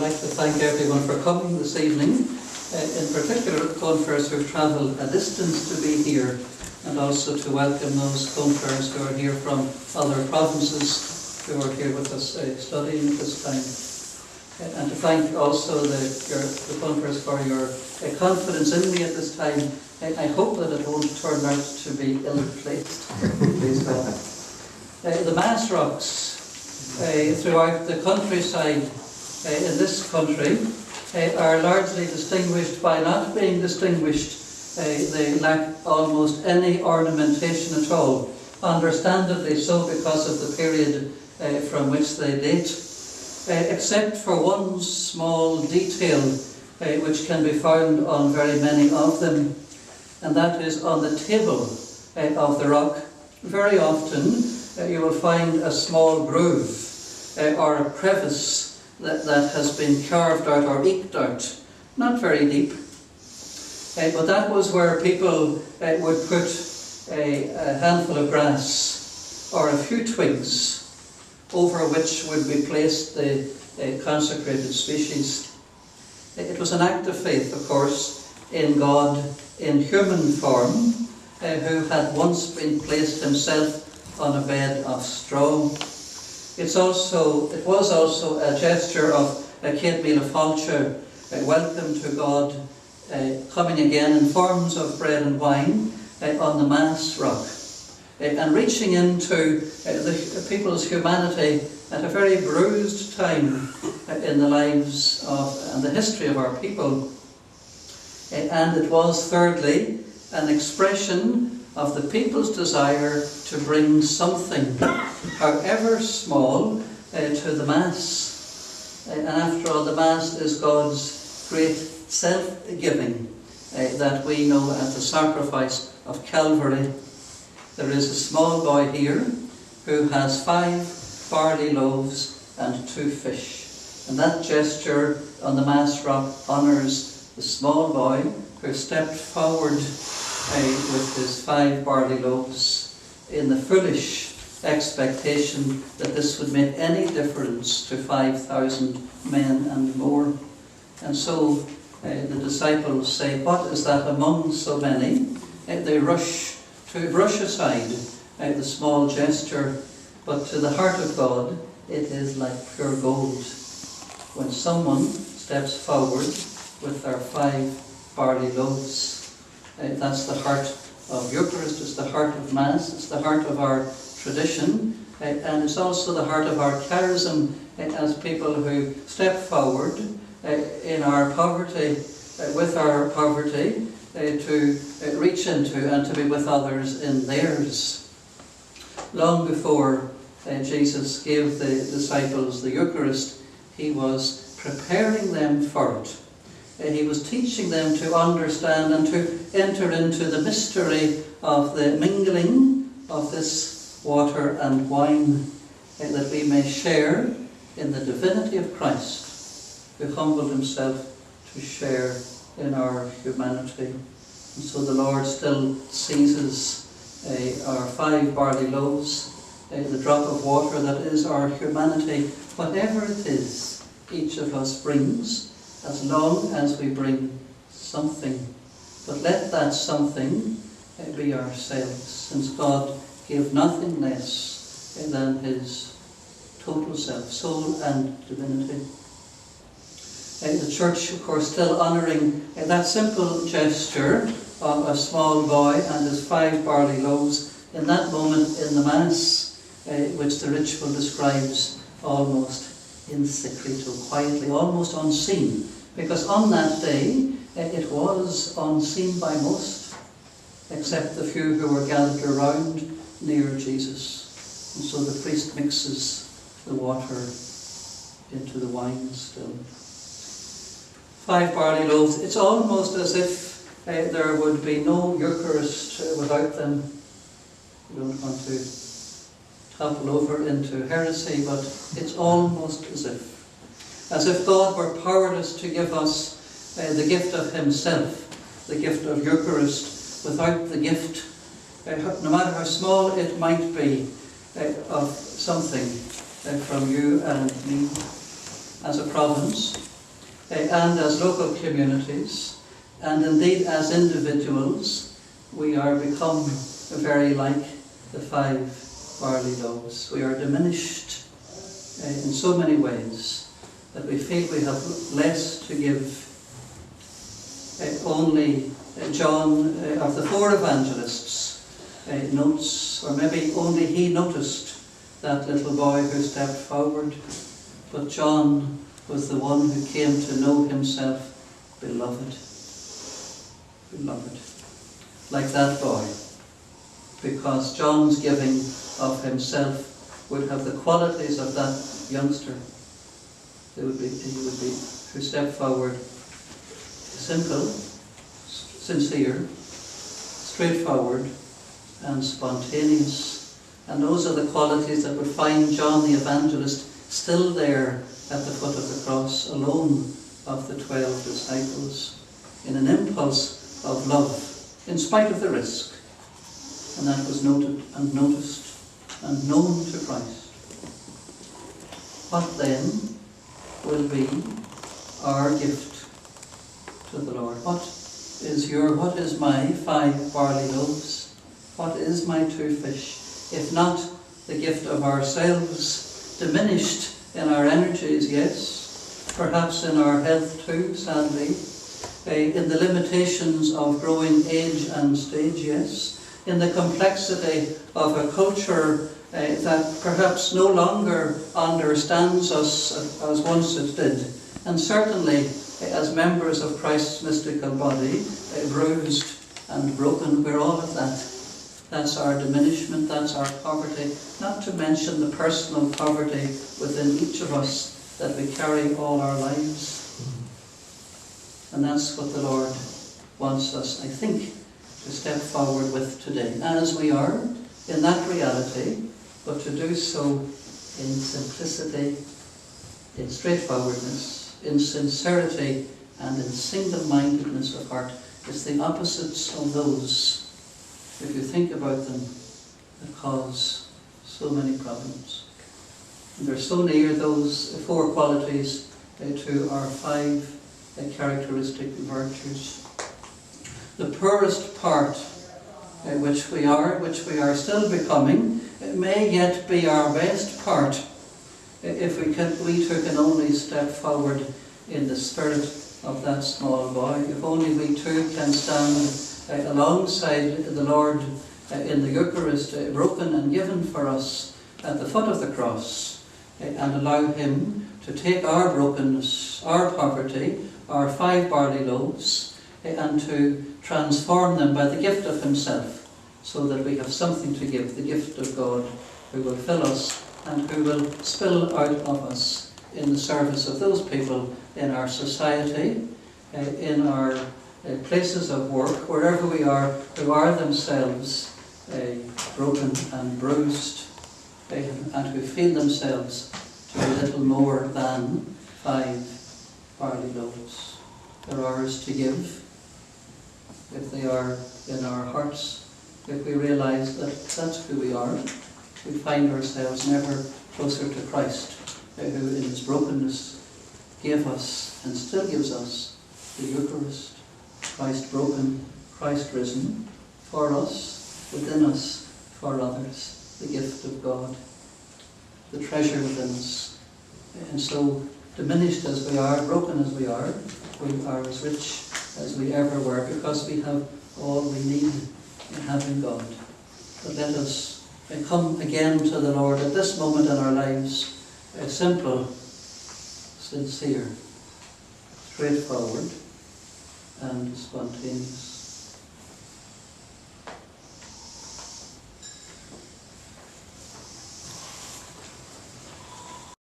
like to thank everyone for coming this evening, in particular conference who've travelled a distance to be here, and also to welcome those conference who are here from other provinces who are here with us studying at this time. And to thank also the conference for your confidence in me at this time. I hope that it won't turn out to be ill-placed. Please God. The Mass rocks throughout the countryside in this country are largely distinguished by not being distinguished. They lack almost any ornamentation at all, understandably so because of the period from which they date, except for one small detail which can be found on very many of them, and that is on the table of the rock. Very often you will find a small groove or a crevice that has been carved out or eked out, not very deep. But that was where people would put a handful of grass or a few twigs over which would be placed the consecrated species. It was an act of faith, of course, in God in human form, who had once been placed himself on a bed of straw. It was also a gesture of Céad Míle Fáilte, welcome to God, coming again in forms of bread and wine on the Mass rock, and reaching into the people's humanity at a very bruised time in the lives of and the history of our people. And it was, thirdly, an expression of the people's desire to bring something, however small, to the Mass. And after all, the Mass is God's great self-giving that we know as the sacrifice of Calvary. There is a small boy here who has 5 barley loaves and 2 fish. And that gesture on the Mass rock honours the small boy who stepped forward with his 5 barley loaves in the foolish expectation that this would make any difference to 5,000 men and more. And so the disciples say, "What is that among so many?" They rush to brush aside the small gesture, but to the heart of God it is like pure gold when someone steps forward with their 5 barley loaves. That's the heart of Eucharist, it's the heart of Mass, it's the heart of our tradition, and it's also the heart of our charism as people who step forward in our poverty, with our poverty, to reach into and to be with others in theirs. Long before Jesus gave the disciples the Eucharist, he was preparing them for it. He was teaching them to understand and to enter into the mystery of the mingling of this water and wine, that we may share in the divinity of Christ, who humbled himself to share in our humanity. And so the Lord still seizes our 5 barley loaves, the drop of water that is our humanity, whatever it is each of us brings, as long as we bring something. But let that something be ourselves, since God gave nothing less than his total self, soul and divinity. The Church, of course, still honouring that simple gesture of a small boy and his 5 barley loaves in that moment in the Mass, which the ritual describes almost in secreto, quietly, almost unseen, because on that day it was unseen by most, except the few who were gathered around near Jesus. And so the priest mixes the water into the wine still. 5 barley loaves. It's almost as if there would be no Eucharist without them. We don't want to topple over into heresy, but it's almost as if God were powerless to give us the gift of himself, the gift of Eucharist, without the gift, no matter how small it might be, of something from you and me. As a province, and as local communities, and indeed as individuals, we are become very like the 5 barley loaves. We are diminished in so many ways that we feel we have less to give. Only John of the 4 evangelists notes, or maybe only he noticed that little boy who stepped forward, but John was the one who came to know himself beloved. Beloved. Like that boy. Because John's giving of himself would have the qualities of that youngster. He would be who stepped forward, simple, sincere, straightforward, and spontaneous. And those are the qualities that would find John the Evangelist still there at the foot of the cross, alone of the 12 disciples, in an impulse of love, in spite of the risk. And that was noted and noticed and known to Christ. What then will be our gift to the Lord? What is my 5 barley loaves? What is my 2 fish? If not the gift of ourselves, diminished in our energies, yes, perhaps in our health too, sadly, in the limitations of growing age and stage, yes, in the complexity of a culture that perhaps no longer understands us as once it did, and certainly as members of Christ's mystical body, bruised and broken, we're all of that. That's our diminishment, that's our poverty, not to mention the personal poverty within each of us that we carry all our lives. And that's what the Lord wants us, I think, to step forward with today, as we are in that reality, but to do so in simplicity, in straightforwardness, in sincerity, and in single-mindedness of heart. It's the opposites of those, if you think about them, that cause so many problems. And they're so near, those 4 qualities, to our 5 characteristic virtues. The poorest part which we are still becoming, may yet be our best part if we too can only step forward in the spirit of that small boy. If only we too can stand alongside the Lord in the Eucharist, broken and given for us at the foot of the cross, and allow Him to take our brokenness, our poverty, our 5 barley loaves, and to transform them by the gift of Himself, so that we have something to give, the gift of God, who will fill us and who will spill out of us in the service of those people in our society, in our places of work, wherever we are, who are themselves broken and bruised, and who feel themselves to be little more than 5 barley loaves. They're ours to give, if they are in our hearts, if we realise that that's who we are. We find ourselves never closer to Christ, who in His brokenness gave us and still gives us the Eucharist, Christ broken, Christ risen, for us, within us, for others, the gift of God, the treasure within us. And so, diminished as we are, broken as we are as rich as we ever were, because we have all we need in having God. But let us come again to the Lord at this moment in our lives, simple, sincere, straightforward, and spontaneous.